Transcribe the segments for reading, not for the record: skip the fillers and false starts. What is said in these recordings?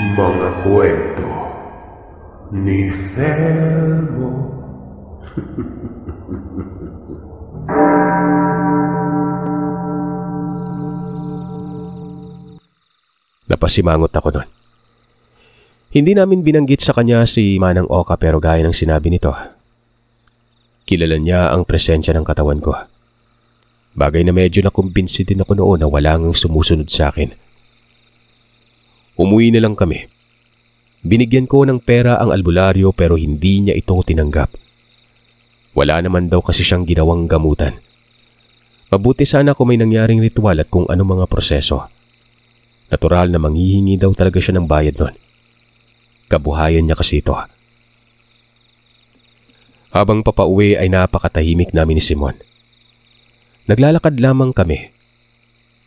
Mga kwento ni Felmo. Napasimangot ako nun. Hindi namin binanggit sa kanya si Manang Oka pero gaya ng sinabi nito, kilala niya ang presensya ng katawan ko. Bagay na medyo nakumbinsi din ako noon na wala ngang sumusunod sa akin. Umuwi na lang kami. Binigyan ko ng pera ang albularyo pero hindi niya ito tinanggap. Wala naman daw kasi siyang ginawang gamutan. Mabuti sana kung may nangyaring ritual at kung ano mga proseso. Natural na manghihingi daw talaga siya ng bayad nun. Kabuhayan niya kasi ito. Habang papauwi ay napakatahimik namin ni Simon. Naglalakad lamang kami.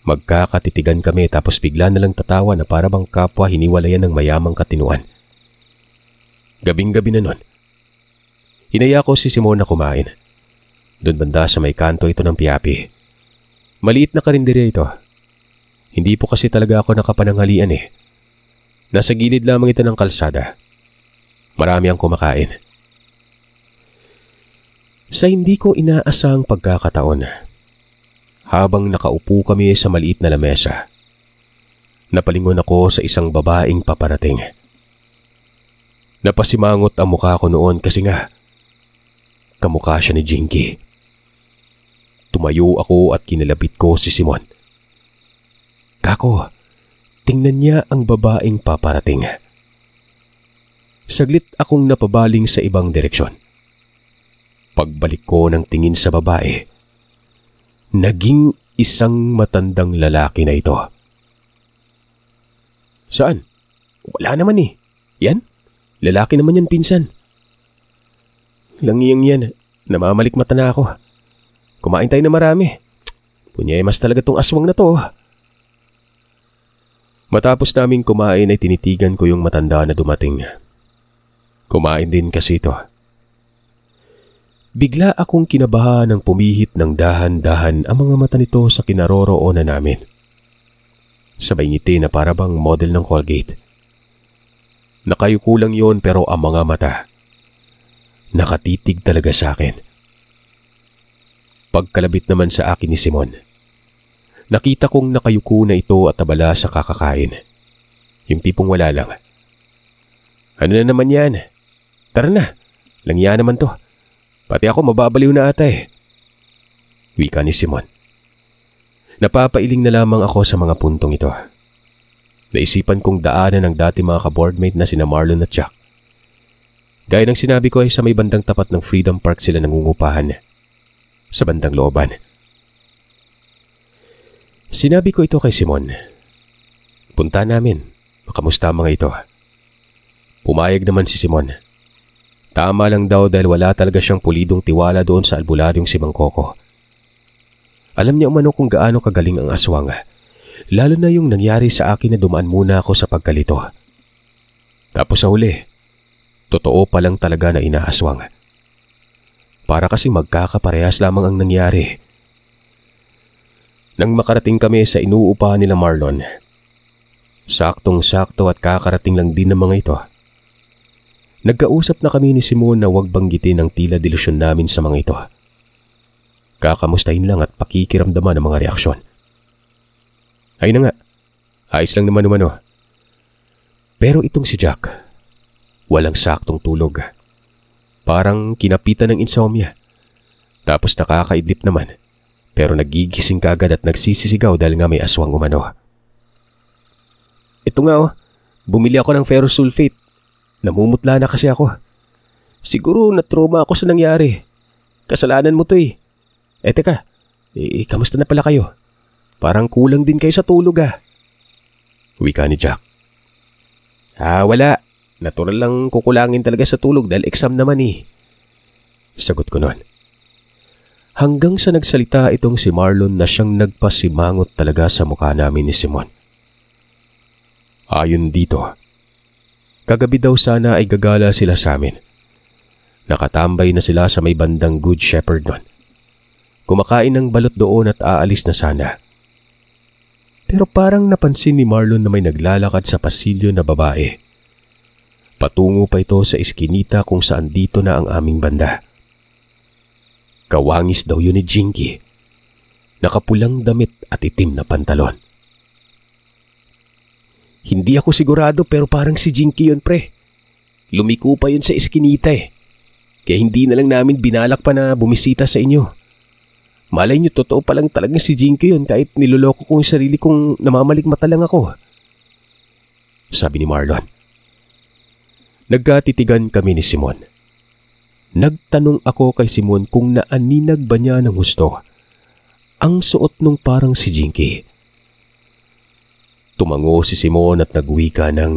Magkakatitigan kami tapos bigla na lang tatawa na para bang kapwa hiniwalayan ng mayamang katinuan. Gabing-gabi na nun. Hinaya ko si Simon na kumain. Doon banda sa may kanto ito ng Piapi. Maliit na karinderya ito. Hindi po kasi talaga ako nakapananghalian eh. Nasa gilid lamang ito ng kalsada. Marami ang kumakain. Sa hindi ko inaasahang pagkakataon, habang nakaupo kami sa maliit na lamesa, napalingon ako sa isang babaeng paparating. Napasimangot ang mukha ko noon kasi nga, kamukha siya ni Jinky. Tumayo ako at kinalapit ko si Simon. Kako, tingnan niya ang babaeng paparating. Saglit akong napabaling sa ibang direksyon. Pagbalik ko ng tingin sa babae, naging isang matandang lalaki na ito. Saan? Wala naman eh. Yan? Lalaki naman yan, pinsan. Langiyang yan. Namamalikmata na ako. Kumain tayo na marami. Punyemas talaga tong aswang na to. Matapos naming kumain ay tinitigan ko yung matanda na dumating. Kumain din kasi ito. Bigla akong kinabahan ng pumihit ng dahan-dahan ang mga mata nito sa kinaroroonan namin. Sabay ngiti na parabang model ng Colgate. Nakayuko lang yon pero ang mga mata, nakatitig talaga sa akin. Pagkalabit naman sa akin ni Simon, nakita kong nakayuko na ito at abala sa kakakain. Yung tipong wala lang. Ano na naman yan? Tara na, langya naman to. Pati ako mababaliw na ata eh. Wika ni Simon. Napapailing na lamang ako sa mga puntong ito. Naisipan kong daanan ng dati mga ka-boardmate na sina Marlon at Jack. Gaya ng sinabi ko ay sa may bandang tapat ng Freedom Park sila nangungupahan. Sa bandang looban. Sinabi ko ito kay Simon. Punta namin. Makamusta mga ito. Pumayag naman si Simon. Tama lang daw dahil wala talaga siyang pulidong tiwala doon sa albularyong si Mang Coco. Alam niya umano kung gaano kagaling ang aswang, lalo na yung nangyari sa akin na dumaan muna ako sa pagkalito. Tapos sa huli, totoo pa lang talaga na inaaswang. Para kasi magkakaparehas lamang ang nangyari. Nang makarating kami sa inuupahan nila Marlon, saktong-sakto at kakarating lang din ng mga ito. Nagkausap na kami ni Simon na huwag banggitin ang tila delusyon namin sa mga ito. Kakamustahin lang at pakikiramdaman ang mga reaksyon. Ay na nga, ayos lang naman umano. Pero itong si Jack, walang saktong tulog. Parang kinapitan ng insomnia. Tapos nakakaidlip naman, pero nagigising kaagad at nagsisisigaw dahil nga may aswang umano. Ito nga bumili ako ng ferrous sulfate. Namumutla na kasi ako. Siguro na-trauma ako sa nangyari. Kasalanan mo to eh. Teka, kamusta na pala kayo? Parang kulang din kayo sa tulog Wika ni Jack. Wala. Natural lang kukulangin talaga sa tulog dahil exam naman eh. Sagot ko nun. Hanggang sa nagsalita itong si Marlon na siyang nagpasimangot talaga sa mukha namin ni Simon. Ayon dito, kagabi daw sana ay gagala sila sa amin. Nakatambay na sila sa may bandang Good Shepherd nun. Kumakain ng balot doon at aalis na sana. Pero parang napansin ni Marlon na may naglalakad sa pasilyo na babae. Patungo pa ito sa iskinita kung saan dito na ang aming banda. Kawangis daw yun ni Jinky. Nakapulang damit at itim na pantalon. Hindi ako sigurado pero parang si Jinky yun, pre. Lumiko pa yun sa iskinita eh. Kaya hindi na lang namin binalak pa na bumisita sa inyo. Malay nyo, totoo pa lang talaga si Jinky yun kahit niloloko ko yung sarili kong namamaligmata lang ako. Sabi ni Marlon. Nagkatitigan kami ni Simon. Nagtanong ako kay Simon kung naaninag ba niya ng gusto ang suot nung parang si Jinky. Tumango si Simon at nagwika ng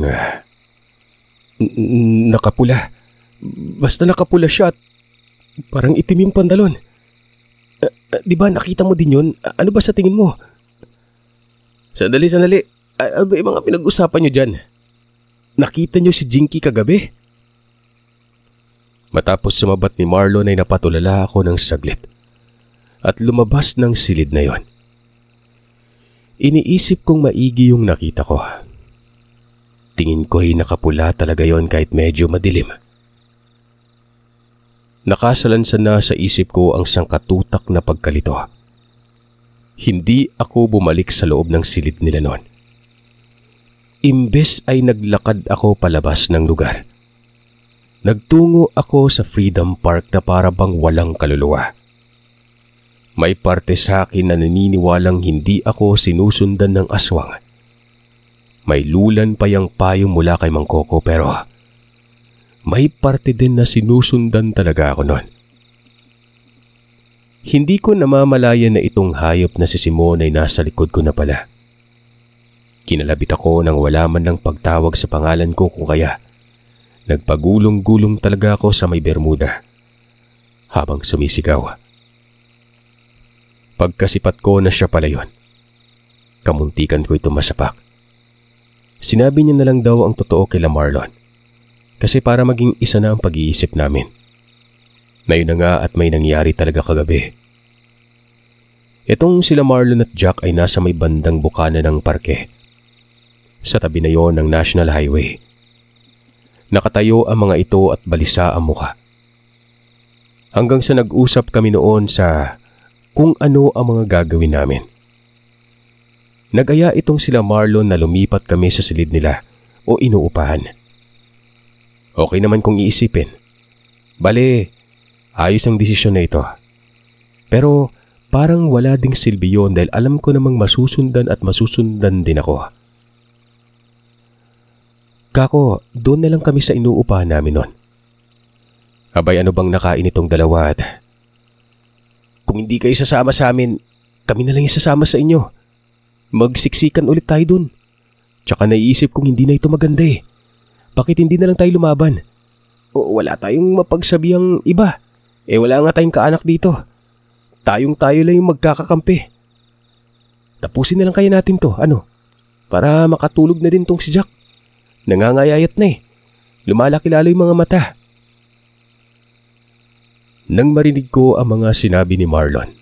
nakapula. Basta nakapula siya at parang itim yung pantalon. Di ba nakita mo din yun? Ano ba sa tingin mo? Sandali. Ano ba yung mga pinag-usapan nyo dyan? Nakita nyo si Jinky kagabi? Matapos sumabat ni Marlon ay napatulala ako ng saglit at lumabas ng silid na yon. Iniisip kong maigi yung nakita ko. Tingin ko ay nakapula talaga yon kahit medyo madilim. Nakasalansan na sa isip ko ang sangkatutak na pagkalito. Hindi ako bumalik sa loob ng silid nila noon. Imbes ay naglakad ako palabas ng lugar. Nagtungo ako sa Freedom Park na para bang walang kaluluwa. May parte sa akin na naniniwalang hindi ako sinusundan ng aswang. May lulan pa yang payo mula kay Mang Coco pero may parte din na sinusundan talaga ako noon. Hindi ko namamalayan na itong hayop na si Simon ay nasa likod ko na pala. Kinalabit ako nang wala man ng pagtawag sa pangalan ko kung kaya nagpagulong-gulong talaga ako sa may bermuda habang sumisigaw. Pagkasipat ko na siya pala yon, kamuntikan ko ito masapak. Sinabi niya na lang daw ang totoo kay Marlon. Kasi para maging isa na ang pag-iisip namin. Na yun na nga at may nangyari talaga kagabi. Itong sila Marlon at Jack ay nasa may bandang bukana ng parke. Sa tabi na yon ng National Highway. Nakatayo ang mga ito at balisa ang muka. Hanggang sa nag-usap kami noon sa kung ano ang mga gagawin namin. Nag-aya itong sila Marlon na lumipat kami sa silid nila o inuupahan. Okay naman kung iisipin. Bale, ayos ang desisyon na ito. Pero parang wala ding silbi yun dahil alam ko namang masusundan at masusundan din ako. Kako, doon na lang kami sa inuupahan namin nun. Abay, ano bang nakain itong dalawa at kung hindi kayo sasama sa amin, kami na lang isasama sa inyo. Magsiksikan ulit tayo dun. Tsaka naiisip kong hindi na ito maganda eh. Bakit hindi na lang tayo lumaban? O wala tayong mapagsabihang iba. Wala nga tayong kaanak dito. Tayo lang yung magkakakampi. Tapusin na lang kaya natin to, ano? Para makatulog na din tong si Jack. Nangangayayat na eh. Lumalaki lalo yung mga mata. Nang marinig ko ang mga sinabi ni Marlon,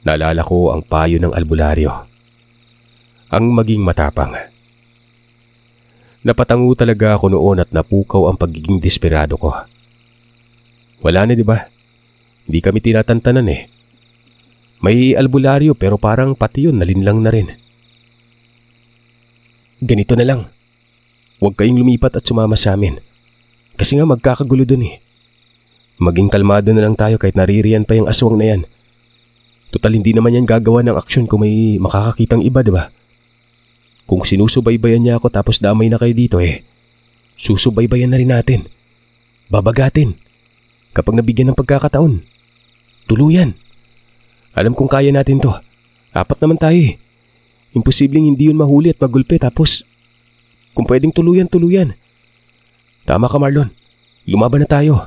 naalala ko ang payo ng albularyo. Ang maging matapang. Napatango talaga ako noon at napukaw ang pagiging desperado ko. Wala na, di ba? Hindi kami tinatantanan eh. May albularyo pero parang pati yun nalinlang na rin. Ganito na lang. Huwag kayong lumipat at sumama sa amin. Kasi nga magkakagulo dun eh. Maging kalmado na lang tayo kahit naririyan pa yung aswang na yan. Total hindi naman yan gagawa ng aksyon kung may makakakitang iba, di ba? Kung sinusubaybayan niya ako tapos damay na kayo dito susubaybayan na rin natin. Babagatin. Kapag nabigyan ng pagkakataon. Tuluyan. Alam kong kaya natin to. 4 naman tayo eh. Imposibleng hindi yun mahuli at magulpe tapos kung pwedeng tuluyan. Tama ka Marlon. Lumaban na tayo.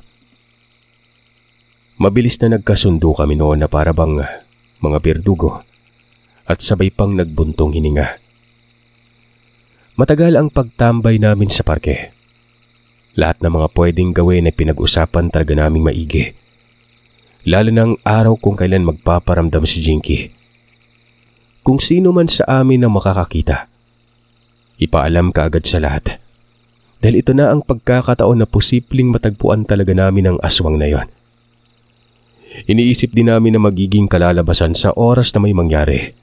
Mabilis na nagkasundo kami noon na para bang mga berdugo at sabay pang nagbuntong hininga. Matagal ang pagtambay namin sa parke. Lahat ng mga pwedeng gawin ay pinag-usapan talaga naming maigi. Lalo ng araw kung kailan magpaparamdam si Jinky. Kung sino man sa amin ang makakakita, ipaalam ka agad sa lahat. Dahil ito na ang pagkakataon na posibleng matagpuan talaga namin ang aswang na yon. Iniisip din namin na magiging kalalabasan sa oras na may mangyari.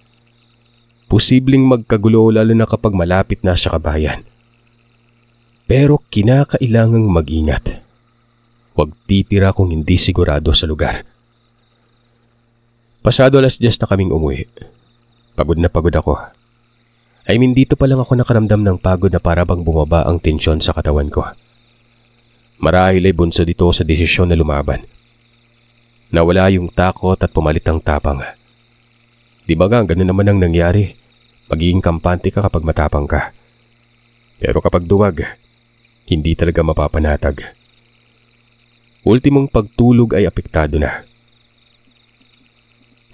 Posibleng magkagulo lalo na kapag malapit na sa kabayan. Pero kinakailangang mag-ingat. Huwag titira kung hindi sigurado sa lugar. Pasado 10:00 na kaming umuwi. Pagod na pagod ako. Dito pa lang ako nakaramdam ng pagod na para bang bumaba ang tensyon sa katawan ko. Marahil ay bunso dito sa desisyon na lumaban. Nawala yung takot at pumalit ang tapang. Di ba nga ganun naman ang nangyari? Magiging kampante ka kapag matapang ka. Pero kapag duwag, hindi talaga mapapanatag. Ultimong pagtulog ay apektado na.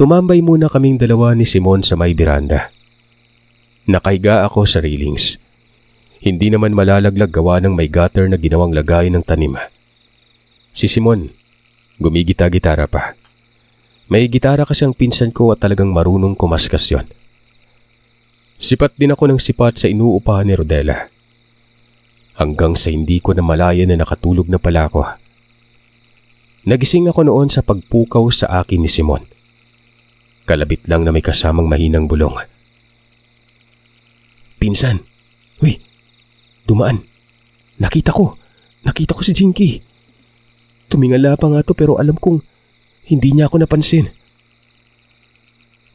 Tumambay muna kaming dalawa ni Simon sa may biranda. Nakahiga ako sa railings. Hindi naman malalaglag gawa ng may gutter na ginawang lagay ng tanim. Si Simon, gumigita-gitara pa. May gitara kasi ang pinsan ko at talagang marunong kumaskas yon. Sipat din ako ng sipat sa inuupahan ni Rodela. Hanggang sa hindi ko na malaya na nakatulog na pala ako. Nagising ako noon sa pagpukaw sa akin ni Simon. Kalabit lang na may kasamang mahinang bulong. Pinsan, uy, dumaan. Nakita ko si Jinky. Tumingala pa nga to pero alam kong hindi niya ako napansin.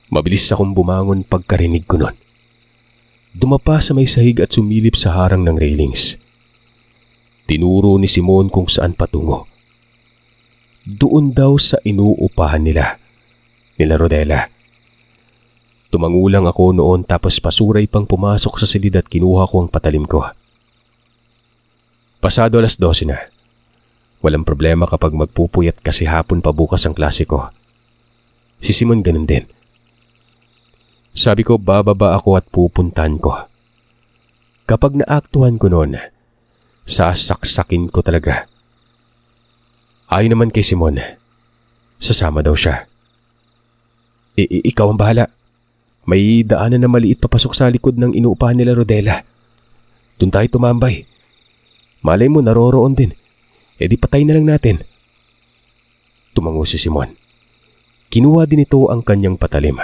Mabilis akong bumangon pagkarinig ko nun. Dumapa sa may sahig at sumilip sa harang ng railings. Tinuro ni Simon kung saan patungo. Doon daw sa inuupahan nila Rodela. Tumangulang ako noon tapos pasuray pang pumasok sa silid at kinuha ko ang patalim ko. Pasado 12:00 na. Walang problema kapag magpupuyat kasi hapon pa bukas ang klase ko. Si Simon ganun din. Sabi ko bababa ako at pupuntahan ko. Kapag naaktuhan ko noon, sasaksakin ko talaga. Ayon naman kay Simon, sasama daw siya. Ikaw ang bahala. May daanan na maliit papasok sa likod ng inuupahan nila Rodela. Doon tayo tumambay. Malay mo naroroon din. Di patay na lang natin. Tumango si Simon. Kinuha din ito ang kanyang patalim.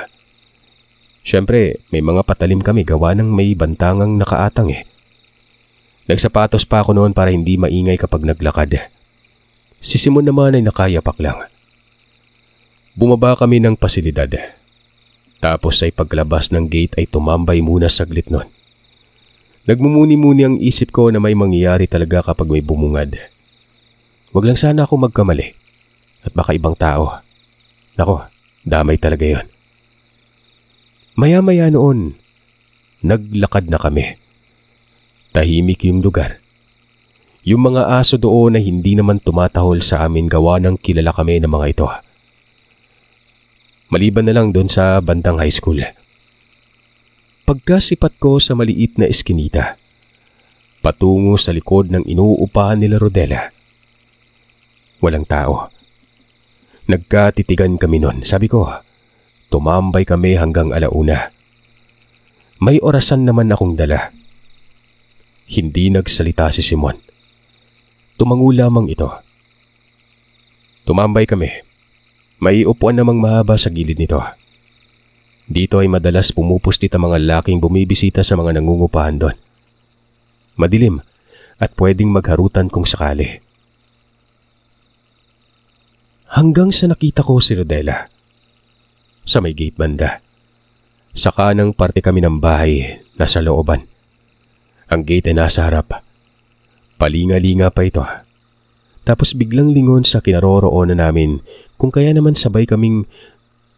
Siyempre, may mga patalim kami gawa ng may bantangang nakaatang Nagsapatos pa ako noon para hindi maingay kapag naglakad. Si Simon naman ay nakayapak lang. Bumaba kami ng pasilidad. Tapos ay paglabas ng gate ay tumambay muna saglit nun. Nagmumuni-muni ang isip ko na may mangyayari talaga kapag may bumungad. Wag lang sana ako magkamali. At baka ibang tao. Nako, damay talaga yon. Maya-maya noon, naglakad na kami. Tahimik yung lugar. Yung mga aso doon na hindi naman tumatahol sa amin gawa ng kilala kami ng mga ito. Maliban na lang doon sa bandang high school. Pagkasipat ko sa maliit na eskinita, patungo sa likod ng inuupahan nila Rodela. Walang tao. Nagkatitigan kami nun. Sabi ko, tumambay kami hanggang 1:00. May orasan naman akong dala. Hindi nagsalita si Simon. Tumango lamang ito. Tumambay kami. May upuan namang mahaba sa gilid nito. Dito ay madalas pumupustit ang mga laking bumibisita sa mga nangungupahan doon. Madilim at pwedeng magharutan kung sakali. Hanggang sa nakita ko si Rodela. Sa may gate banda. Sa kanang parte kami ng bahay, nasa looban. Ang gate ay nasa harap. Palinga-linga pa ito. Tapos biglang lingon sa kinaroroonan namin kung kaya naman sabay kaming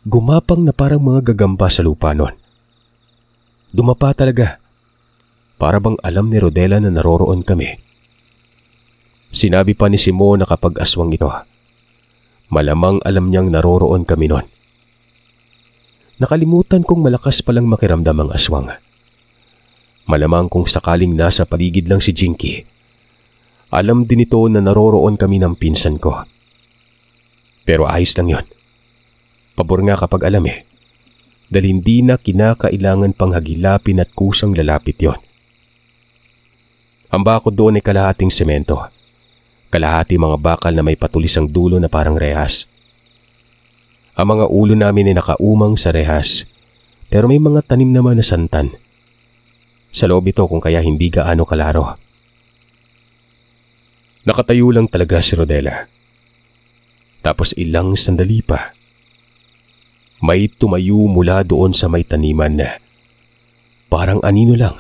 gumapang na parang mga gagamba sa lupa noon. Dumapa talaga. Para bang alam ni Rodela na naroroon kami. Sinabi pa ni Simon na kapag aswang ito, malamang alam niyang naroroon kami noon. Nakalimutan kong malakas palang makiramdam ang aswang. Malamang kung sakaling nasa paligid lang si Jinky, alam din ito na naroroon kami ng pinsan ko. Pero ayos lang yon. Pabor nga kapag alam dahil hindi na kinakailangan pang hagilapin at kusang lalapit yon. Ang bakod doon ay kalahating semento, kalahati mga bakal na may patulis ang dulo na parang rehas. Ang mga ulo namin ay nakaumang sa rehas, pero may mga tanim naman na santan. Sa loob ito kung kaya hindi gaano kalaro. Nakatayo lang talaga si Rodela. Tapos ilang sandali pa, may tumayo mula doon sa may taniman na parang anino lang,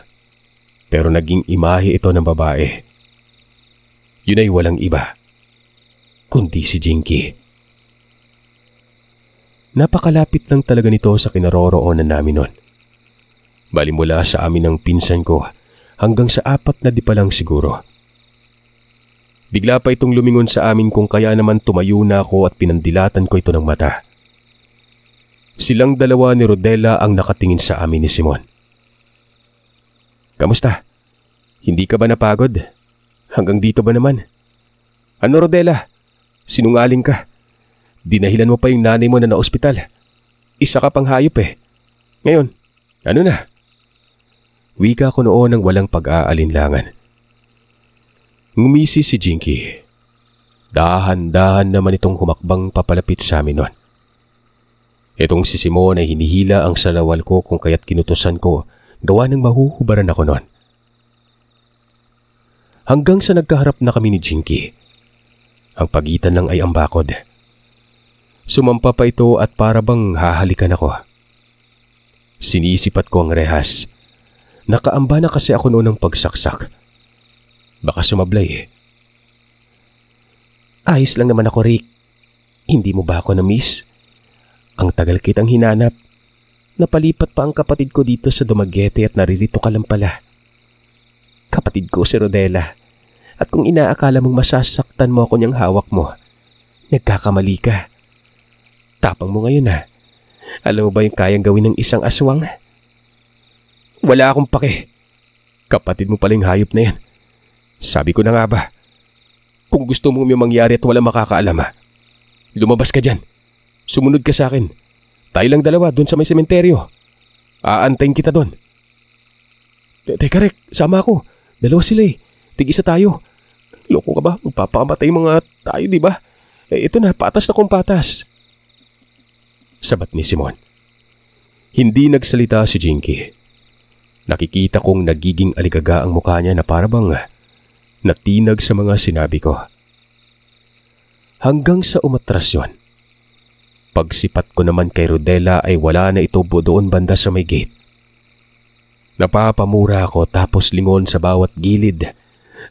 pero naging imahe ito ng babae. Yun ay walang iba, kundi si Jinky. Napakalapit lang talaga nito sa kinaroroonan namin noon. Bali mula sa amin ng pinsan ko hanggang sa 4 na di pa lang siguro. Bigla pa itong lumingon sa amin kung kaya naman tumayo na ako at pinandilatan ko ito ng mata. Silang dalawa ni Rodela ang nakatingin sa amin ni Simon. Kamusta? Hindi ka ba napagod? Hanggang dito ba naman? Ano Rodela? Sinungaling ka. Dinahilan mo pa yung nanay mo na ospital. Isa ka pang hayop eh. Ngayon, ano na? Wika ko noon ng walang pag-aalinlangan. Ngumisi si Jinky. Dahan-dahan naman itong humakbang papalapit sa amin noon. Itong si Simon ay hinihila ang salawal ko kung kaya't kinutusan ko gawa ng mahuhubaran ako noon. Hanggang sa nagkaharap na kami ni Jinky. Ang pagitan lang ay ang bakod. Sumampa pa ito at para bang hahalikan ako. Sinisipat ko ang rehas. Nakaamba na kasi ako noon ng pagsaksak. Baka sumablay eh. Ayos lang naman ako, Rick. Hindi mo ba ako na-miss? Ang tagal kitang hinanap. Napalipat pa ang kapatid ko dito sa Dumaguete at naririto ka lang pala. Kapatid ko si Rodela. At kung inaakala mong masasaktan mo ako niyang hawak mo, nagkakamali ka. Tapang mo ngayon ha. Alam mo ba yung kayang gawin ng isang aswang? Wala akong pake. Kapatid mo paling hayop na yan. Sabi ko na nga ba, kung gusto mo may mangyari at wala makakaalam ha, lumabas ka dyan. Sumunod ka sa akin. Tayo lang dalawa doon sa may sementeryo. Aantayin kita doon. Teka Rick, sama ako. Dalawa sila eh. Tig-isa tayo. Loko ka ba? Magpapakamatay mga tayo, di ba? Ito na, patas na kung patas. Sabat ni Simon. Hindi nagsalita si Jinky. Nakikita kong nagiging aligaga ang mukha niya na parabang natinag sa mga sinabi ko. Hanggang sa umatras yon. Pagsipat ko naman kay Rodela ay wala na ito doon banda sa may gate. Napapamura ako tapos lingon sa bawat gilid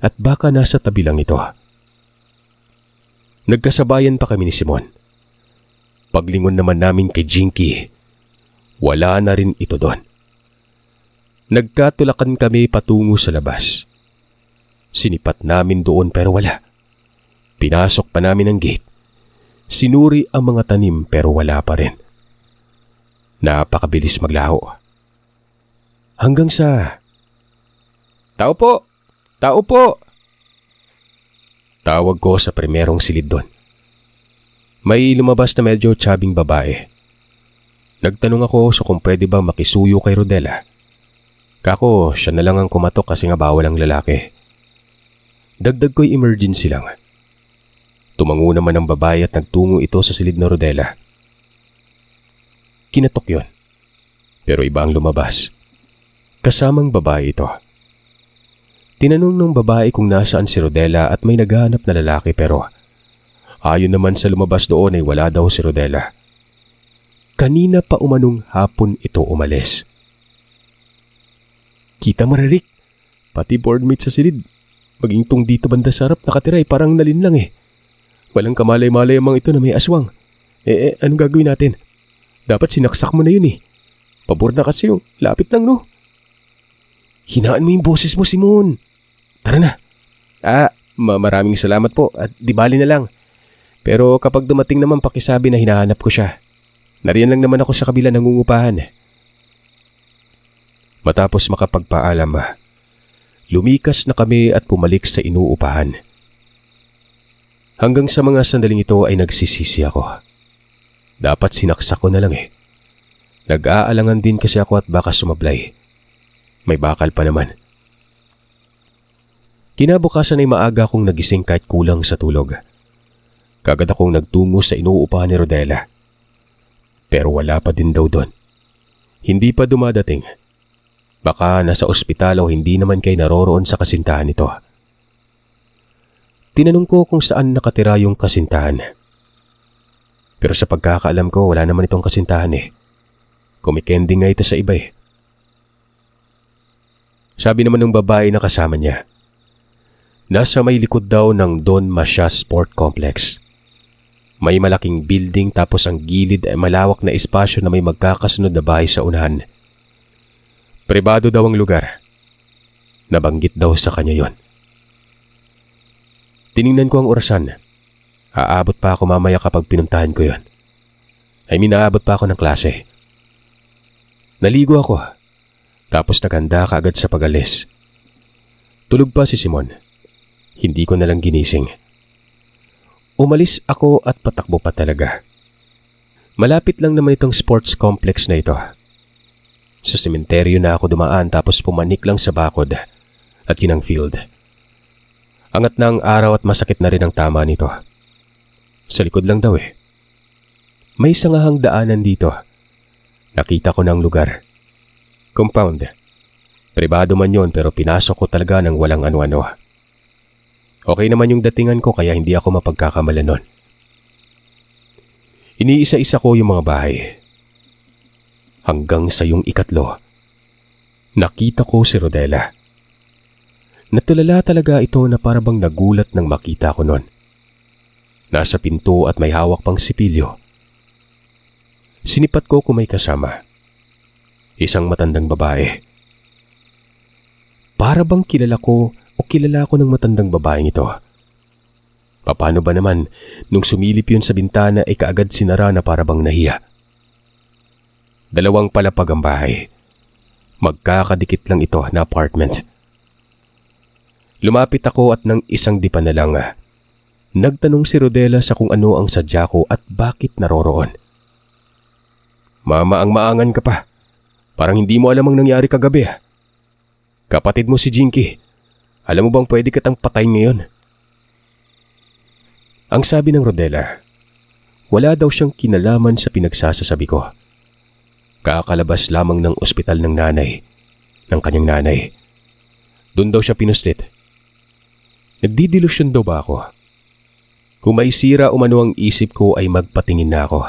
at baka nasa tabi lang ito. Nagkasabayan pa kami ni Simon. Paglingon naman namin kay Jinky, wala na rin ito doon. Nagkatulakan kami patungo sa labas. Sinipat namin doon pero wala. Pinasok pa namin ang gate. Sinuri ang mga tanim pero wala pa rin. Napakabilis maglaho. Hanggang sa... Tao po! Tao po! Tawag ko sa primerong silid doon. May lumabas na medyo tsabing babae. Nagtanong ako so kung pwede bang makisuyo kay Rodela. Kako, siya na lang ang kumatok kasi nga bawal ang lalaki. Dagdag ko'y emergency lang. Tumango naman ang babae at nagtungo ito sa silid na Rodela. Kinatok yon. Pero iba ang lumabas. Kasamang babae ito. Tinanong ng babae kung nasaan si Rodela at may naghahanap na lalaki pero ayon naman sa lumabas doon ay wala daw si Rodela. Kanina pa umanong hapon ito umalis. Kita mo Rick, pati boardmate sa silid. Maging tong dito banda sa harap nakatira ay parang nalin lang eh. Walang kamalay-malay ang mga ito na may aswang. Anong gagawin natin? Dapat sinaksak mo na yun eh. Pabor na kasi yung lapit lang no. Hinaan mo yung boses mo Simon. Tara na. Maraming salamat po at di bali na lang. Pero kapag dumating naman pakisabi na hinahanap ko siya. Nariyan lang naman ako sa kabila nangungupahan. Matapos makapagpaalam, lumikas na kami at pumalik sa inuupahan. Hanggang sa mga sandaling ito ay nagsisisi ako. Dapat sinaksak ko na lang eh. Nag-aalangan din kasi ako at baka sumablay. May bakal pa naman. Kinabukasan ay maaga akong nagising kahit kulang sa tulog. Kagad akong nagtungo sa inuupahan ni Rodela. Pero wala pa din daw doon. Hindi pa dumadating. Baka nasa ospital o hindi naman kayo naroroon sa kasintahan nito. Tinanong ko kung saan nakatira yung kasintahan. Pero sa pagkakaalam ko, wala naman itong kasintahan eh. Kumikending nga ito sa iba eh. Sabi naman ng babae na kasama niya, nasa may likod daw ng Don Masya Sport Complex. May malaking building tapos ang gilid ay malawak na espasyo na may magkakasunod na bahay sa unahan. Pribado daw ang lugar. Nabanggit daw sa kanya yon. Tiningnan ko ang orasan. Aabot pa ako mamaya kapag pinuntahan ko yon. Aabot pa ako ng klase. Naligo ako. Tapos naghanda kaagad sa pag-alis. Tulog pa si Simon. Hindi ko nalang ginising. Umalis ako at patakbo pa talaga. Malapit lang naman itong sports complex na ito. Sa sementeryo na ako dumaan tapos pumanik lang sa bakod at yun ang field. Angat na ang araw at masakit na rin ang tama nito. Sa likod lang daw eh. May sangahang daanan dito. Nakita ko na ang lugar. Compound. Pribado man yon pero pinasok ko talaga ng walang ano-ano. Okay naman yung datingan ko kaya hindi ako mapagkakamalan nun. Iniisa-isa ko yung mga bahay. Hanggang sa yung ikatlo, nakita ko si Rodela. Natulala talaga ito na parabang nagulat nang makita ko nun. Nasa pinto at may hawak pang sipilyo. Sinipat ko kung may kasama. Isang matandang babae. Parabang kilala ko ng matandang babaeng ito. Paano ba naman nung sumilip yun sa bintana ay kaagad sinara na parabang nahiya. 2 palapag ang bahay. Magkakadikit lang ito na apartment. Lumapit ako at nang isang dipa na lang, nagtanong si Rodela sa kung ano ang sadya ko at bakit naroroon. Mama, ang maangan ka pa. Parang hindi mo alam ang nangyari kagabi. Kapatid mo si Jinky. Alam mo bang pwede kitang patayin ngayon? Ang sabi ng Rodela, wala daw siyang kinalaman sa pinagsasasabi ko. Kakalabas lamang ng ospital ng kanyang nanay. Doon daw siya pinuslit. Nagdidelusyon daw ba ako? Kung may sira umano ang isip ko ay magpatingin na ako.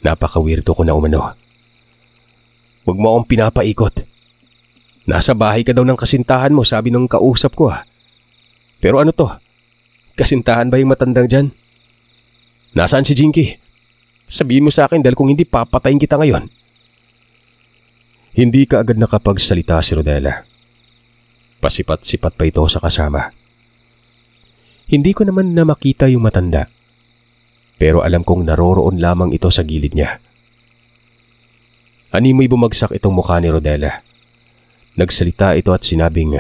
Napaka-weirdo ko na umano. Huwag mo akong pinapaikot. Nasa bahay ka daw ng kasintahan mo, sabi ng kausap ko . Pero ano to? Kasintahan ba yung matandang dyan? Nasaan si Jinky? Sabihin mo sa akin dahil kung hindi papatayin kita ngayon. Hindi ka agad nakapagsalita si Rodela. Pasipat-sipat pa ito sa kasama. Hindi ko naman na makita yung matanda. Pero alam kong naroroon lamang ito sa gilid niya. Animoy bumagsak itong mukha ni Rodela. Nagsalita ito at sinabing,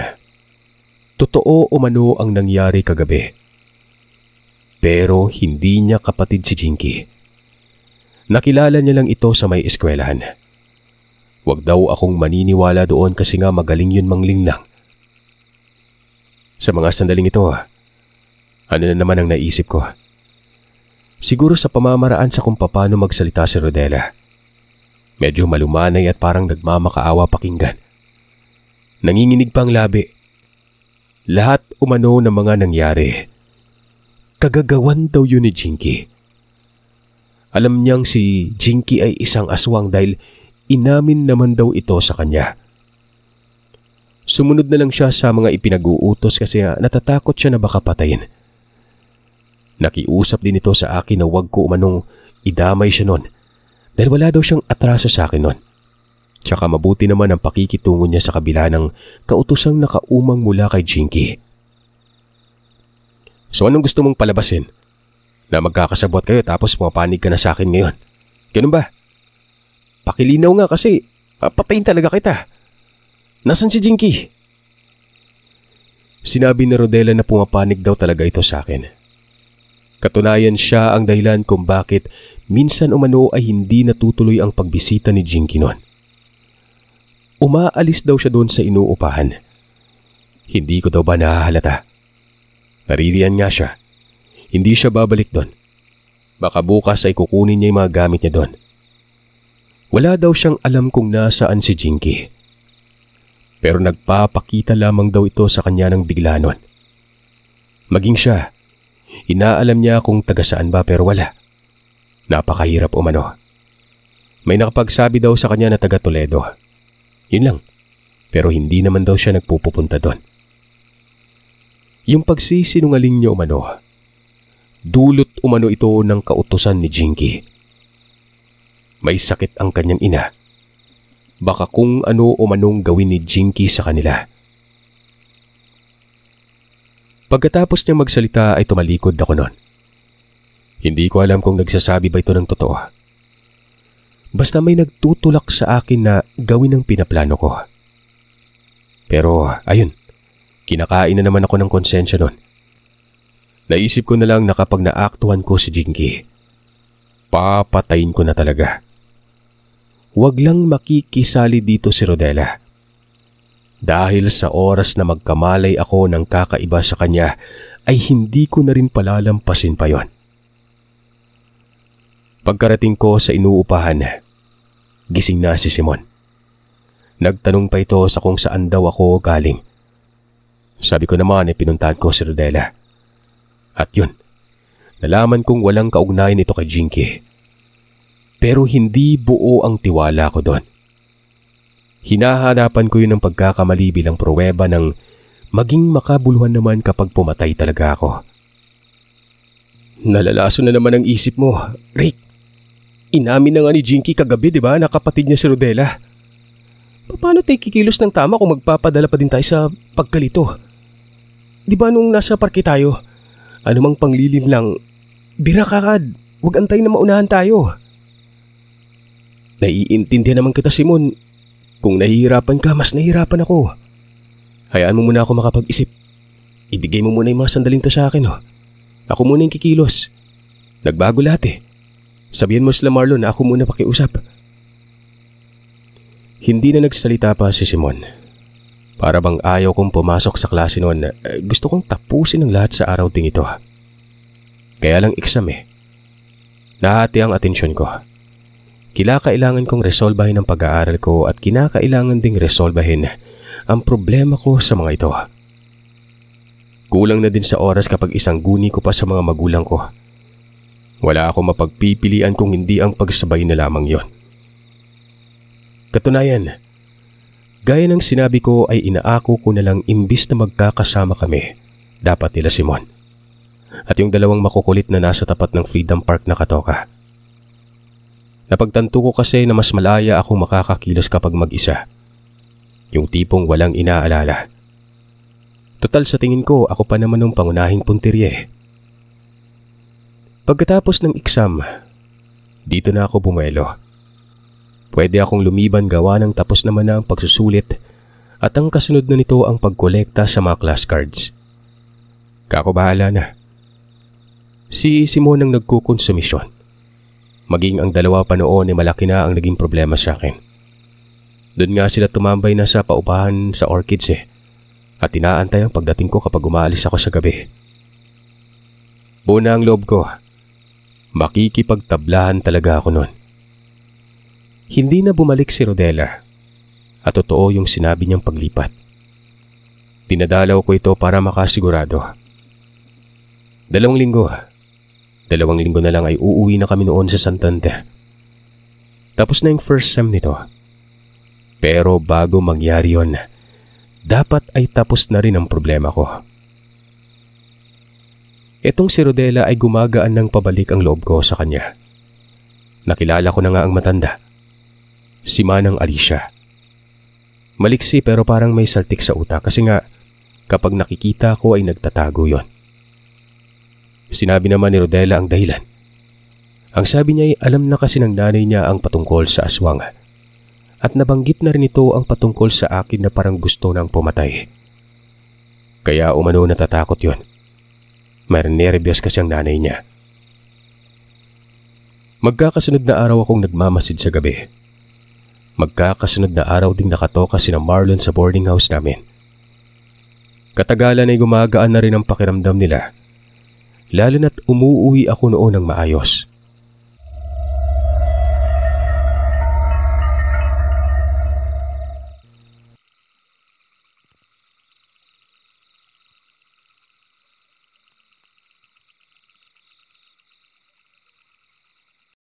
totoo umano ang nangyari kagabi. Pero hindi niya kapatid si Jinky. Nakilala niya lang ito sa may eskwelahan. Huwag daw akong maniniwala doon kasi nga magaling yun manglinglang. Sa mga sandaling ito, ano na naman ang naisip ko? Siguro sa pamamaraan sa kung paano magsalita si Rodela. Medyo malumanay at parang nagmamakaawa pakinggan. Nanginginig pang labi. Lahat umano ng mga nangyari. Kagagawan daw yun ni Jinky. Alam niyang si Jinky ay isang aswang dahil inamin naman daw ito sa kanya. Sumunod na lang siya sa mga ipinag-uutos kasi natatakot siya na baka patayin. Nakiusap din ito sa akin na huwag ko umanong idamay siya nun dahil wala daw siyang atraso sa akin nun. Tsaka mabuti naman ang pakikitungo niya sa kabila ng kautusang nakaumang mula kay Jinky. So anong gusto mong palabasin? Na magkakasabwat kayo tapos pumapanig ka na sa akin ngayon. Ganun ba? Pakilinaw nga kasi patayin talaga kita. Nasaan si Jinky? Sinabi ni Rodela na pumapanig daw talaga ito sa akin. Katunayan siya ang dahilan kung bakit minsan umano ay hindi natutuloy ang pagbisita ni Jinky noon. Umaalis daw siya doon sa inuupahan. Hindi ko daw ba nahahalata? Naririyan nga siya. Hindi siya babalik doon. Baka bukas ay kukunin niya yung mga gamit niya doon. Wala daw siyang alam kung nasaan si Jinky. Pero nagpapakita lamang daw ito sa kanya ng bigla noon. Maging siya, inaalam niya kung taga saan ba pero wala. Napakahirap umano. May nakapagsabi daw sa kanya na taga Toledo. Yun lang. Pero hindi naman daw siya nagpupunta doon. Yung pagsisinungaling niya umano, dulot umano ito ng kautusan ni Jinky. May sakit ang kanyang ina. Baka kung ano umanong gawin ni Jinky sa kanila. Pagkatapos niya magsalita ay tumalikod ako noon. Hindi ko alam kung nagsasabi ba ito ng totoo. Basta may nagtutulak sa akin na gawin ang pinaplano ko. Pero ayun, kinakain na naman ako ng konsensya noon. Naisip ko na lang na kapag naaktuhan ko si Jinky, papatayin ko na talaga. Huwag lang makikisali dito si Rodela. Dahil sa oras na magkamalay ako ng kakaiba sa kanya, ay hindi ko na rin palalampasin pa yon. Pagkarating ko sa inuupahan, gising na si Simon. Nagtanong pa ito sa kung saan daw ako galing. Sabi ko naman ay pinuntahan ko si Rodela. At yun, nalaman kong walang kaugnayan ito kay Jinky. Pero hindi buo ang tiwala ko doon. Hinahanapan ko yun ng pagkakamali bilang pruweba ng maging makabuluhan naman kapag pumatay talaga ako. Nalalaso na naman ang isip mo, Rick. Inamin na nga ni Jinky kagabi, di ba, na kapatid niya si Rodela. Paano tayo kikilos ng tama kung magpapadala pa din tayo sa pagkalito? Di ba nung nasa parke tayo, anumang panglilin lang, bira kakad, huwag antay na maunahan tayo. Naiintindihan naman kita, Simon. Kung nahihirapan ka, mas nahihirapan ako. Hayaan mo muna ako makapag-isip. Ibigay mo muna yung mga sandaling to sa akin. Ako muna yung kikilos. Nagbago lahat eh. Sabihin mo sila Marlon na ako muna pakiusap. Hindi na nagsalita pa si Simon. Para bang ayaw kong pumasok sa klase noon. Gusto kong tapusin ang lahat sa araw ding ito. Kaya lang exam eh. Nahati ang atensyon ko. Kinakailangan kong resolbahin ang pag-aaral ko at kinakailangan ding resolbahin ang problema ko sa mga ito. Kulang na din sa oras kapag isang guni ko pa sa mga magulang ko. Wala akong mapagpipilian kung hindi ang pagsabay na lamang yon. Katunayan, gaya ng sinabi ko ay inaako ko na lang imbis na magkakasama kami, dapat nila Simon. At yung dalawang makukulit na nasa tapat ng Freedom Park na katoka. Napagtanto ko kasi na mas malaya akong makakakilos kapag mag-isa. Yung tipong walang inaalala. Total sa tingin ko, ako pa naman ng pangunahing puntirye. Pagkatapos ng exam, dito na ako bumuelo. Pwede akong lumiban gawa ng tapos naman na ang pagsusulit at ang kasunod na nito ang pagkolekta sa mga class cards. Kako bahala na. Si Simon ang nagkukonsumisyon. Maging ang dalawa pa noon ay malaki na ang naging problema sa akin. Doon nga sila tumambay na sa paupahan sa Orchids eh. At inaantay ang pagdating ko kapag umaalis ako sa gabi. Buo na ang loob ko. Makikipagtablahan talaga ako noon. Hindi na bumalik si Rodela. At totoo yung sinabi niyang paglipat. Dinadalaw ko ito para makasigurado. 2 linggo. 2 linggo na lang ay uuwi na kami noon sa Santander. Tapos na yung first sem nito. Pero bago mangyari yon, dapat ay tapos na rin ang problema ko. Itong si Rodela ay gumagaan ng pabalik ang loob ko sa kanya. Nakilala ko na nga ang matanda. Si Manang Alicia. Maliksi pero parang may saltik sa utak kasi nga kapag nakikita ko ay nagtatago yon. Sinabi naman ni Rodela ang dahilan. Ang sabi niya ay alam na kasi ng nanay niya ang patungkol sa aswang. At nabanggit na rin ito ang patungkol sa akin na parang gusto nang pumatay. Kaya umano natatakot yon. Mayroon nervyos kasi ang nanay niya. Magkakasunod na araw akong nagmamasid sa gabi. Magkakasunod na araw ding nakatoka sina Marlon sa boarding house namin. Katagalan ay gumagaan na rin ang pakiramdam nila, lalo na't umuuwi ako noon ng maayos.